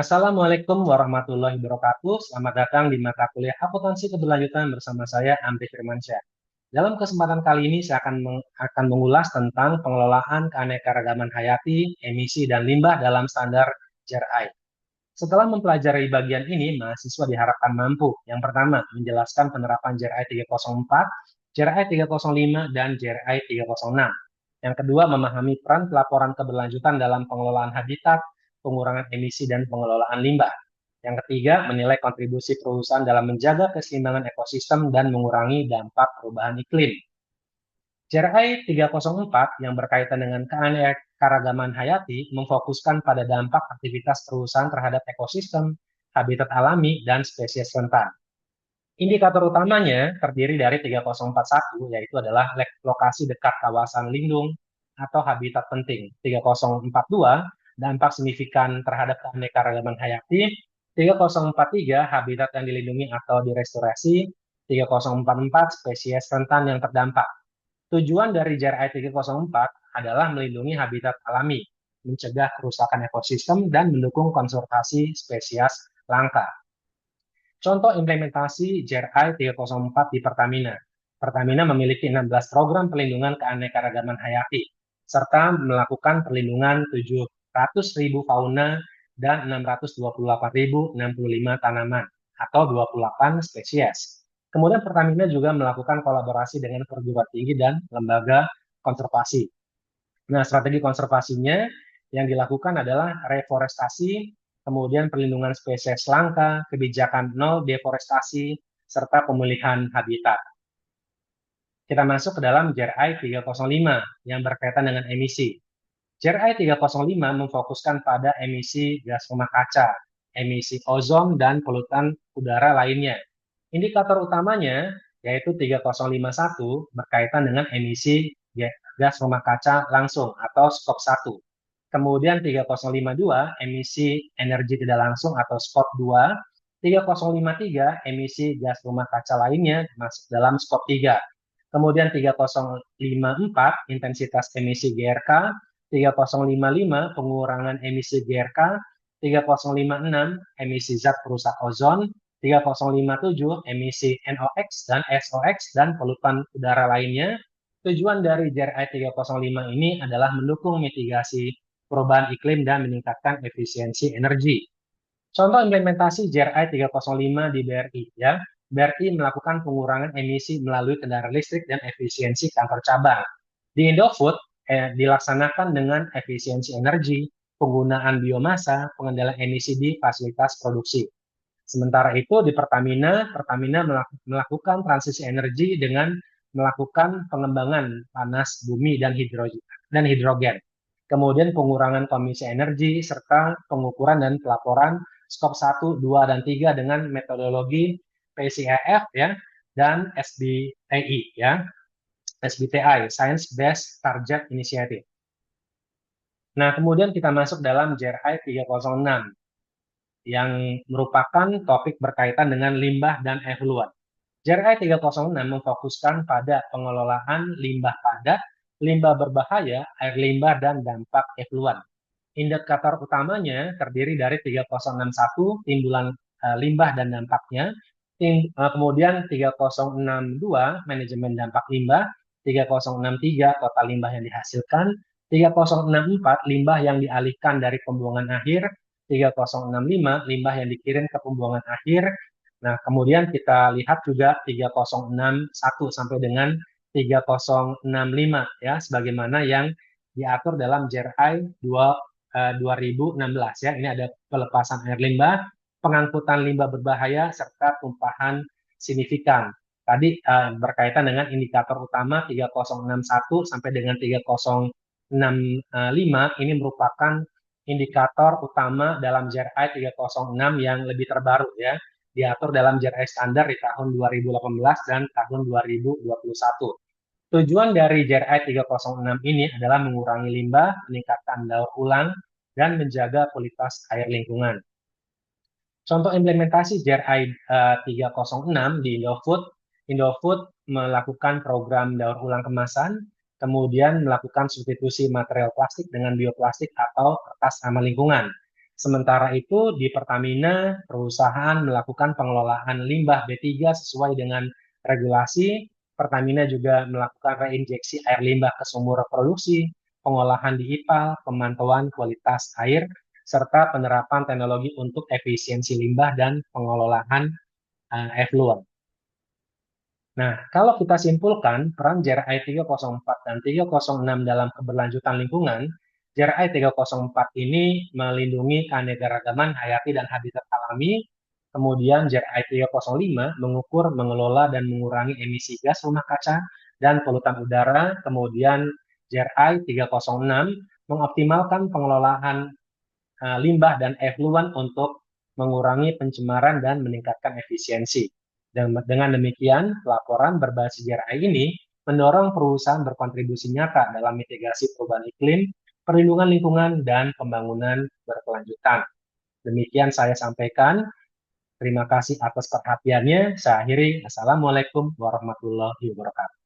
Assalamualaikum warahmatullahi wabarakatuh. Selamat datang di mata kuliah akuntansi keberlanjutan bersama saya Amri Firmansyah. Dalam kesempatan kali ini saya akan mengulas tentang pengelolaan keanekaragaman hayati, emisi dan limbah dalam standar JRI. Setelah mempelajari bagian ini, mahasiswa diharapkan mampu. Yang pertama, menjelaskan penerapan JRI 304, JRI 305, dan JRI 306. Yang kedua, memahami peran pelaporan keberlanjutan dalam pengelolaan habitat, pengurangan emisi, dan pengelolaan limbah. Yang ketiga, menilai kontribusi perusahaan dalam menjaga keseimbangan ekosistem dan mengurangi dampak perubahan iklim. JRI 304 yang berkaitan dengan keanekaragaman hayati memfokuskan pada dampak aktivitas perusahaan terhadap ekosistem, habitat alami, dan spesies rentan. Indikator utamanya terdiri dari 3041, yaitu adalah lokasi dekat kawasan lindung atau habitat penting. 3042, dampak signifikan terhadap keanekaragaman hayati. 3043, habitat yang dilindungi atau direstorasi. 3044, spesies rentan yang terdampak. Tujuan dari JRI 304 adalah melindungi habitat alami, mencegah kerusakan ekosistem, dan mendukung konservasi spesies langka. Contoh implementasi JRI 304 di Pertamina. Pertamina memiliki 16 program perlindungan keanekaragaman hayati, serta melakukan perlindungan 700.000 fauna dan 628.065 tanaman, atau 28 spesies. Kemudian Pertamina juga melakukan kolaborasi dengan perguruan tinggi dan lembaga konservasi. Nah, strategi konservasinya yang dilakukan adalah reforestasi, kemudian perlindungan spesies langka, kebijakan nol deforestasi, serta pemulihan habitat. Kita masuk ke dalam JRI 305 yang berkaitan dengan emisi. JRI 305 memfokuskan pada emisi gas rumah kaca, emisi ozon, dan polutan udara lainnya. Indikator utamanya yaitu 3051 berkaitan dengan emisi gas rumah kaca langsung atau skop 1. Kemudian 3052 emisi energi tidak langsung atau skop 2. 3053 emisi gas rumah kaca lainnya masuk dalam skop 3. Kemudian 3054 intensitas emisi GRK, 3055 pengurangan emisi GRK, 3056 emisi zat perusak ozon, 3057 emisi NOx dan SOx dan polutan udara lainnya. Tujuan dari JRI 305 ini adalah mendukung mitigasi perubahan iklim dan meningkatkan efisiensi energi. Contoh implementasi JRI 305 di BRI ya. BRI melakukan pengurangan emisi melalui kendaraan listrik dan efisiensi kantor cabang. Di Indofood dilaksanakan dengan efisiensi energi, penggunaan biomasa, pengendalian emisi di fasilitas produksi. Sementara itu di Pertamina, Pertamina melakukan transisi energi dengan melakukan pengembangan panas bumi dan hidrogen. Kemudian pengurangan komisi energi serta pengukuran dan pelaporan skop 1, 2, dan 3 dengan metodologi PCEF ya dan SBTI ya. SBTI, Science Based Target Initiative. Nah, kemudian kita masuk dalam JRI 306 yang merupakan topik berkaitan dengan limbah dan efluent. JRI 306 memfokuskan pada pengelolaan limbah padat, limbah berbahaya, air limbah, dan dampak efluent. Indikator utamanya terdiri dari 3061, timbulan limbah dan dampaknya, kemudian 3062, manajemen dampak limbah, 3063, total limbah yang dihasilkan, 3064, limbah yang dialihkan dari pembuangan akhir, 3065, limbah yang dikirim ke pembuangan akhir. Nah, kemudian kita lihat juga 3061 sampai dengan 3065 ya, sebagaimana yang diatur dalam JRI 2016 ya. Ini ada pelepasan air limbah, pengangkutan limbah berbahaya serta tumpahan signifikan. Tadi berkaitan dengan indikator utama 3061 sampai dengan 3065 ini merupakan indikator utama dalam JRI 306 yang lebih terbaru ya, diatur dalam JRI standar di tahun 2018 dan tahun 2021. Tujuan dari JRI 306 ini adalah mengurangi limbah, meningkatkan daur ulang, dan menjaga kualitas air lingkungan. Contoh implementasi JRI 306 di Indofood. Indofood melakukan program daur ulang kemasan, kemudian melakukan substitusi material plastik dengan bioplastik atau kertas ramah lingkungan. Sementara itu di Pertamina, perusahaan melakukan pengelolaan limbah B3 sesuai dengan regulasi. Pertamina juga melakukan reinjeksi air limbah ke sumur produksi, pengolahan di IPAL, pemantauan kualitas air, serta penerapan teknologi untuk efisiensi limbah dan pengelolaan effluent. Nah, kalau kita simpulkan peran JRI 304 dan 306 dalam keberlanjutan lingkungan, JRI 304 ini melindungi keanekaragaman hayati dan habitat alami, kemudian JRI 305 mengukur, mengelola, dan mengurangi emisi gas rumah kaca dan polutan udara, kemudian JRI 306 mengoptimalkan pengelolaan limbah dan effluent untuk mengurangi pencemaran dan meningkatkan efisiensi. Dan dengan demikian, laporan berbasis JRI ini mendorong perusahaan berkontribusi nyata dalam mitigasi perubahan iklim, perlindungan lingkungan, dan pembangunan berkelanjutan. Demikian saya sampaikan. Terima kasih atas perhatiannya. Saya akhiri. Assalamualaikum warahmatullahi wabarakatuh.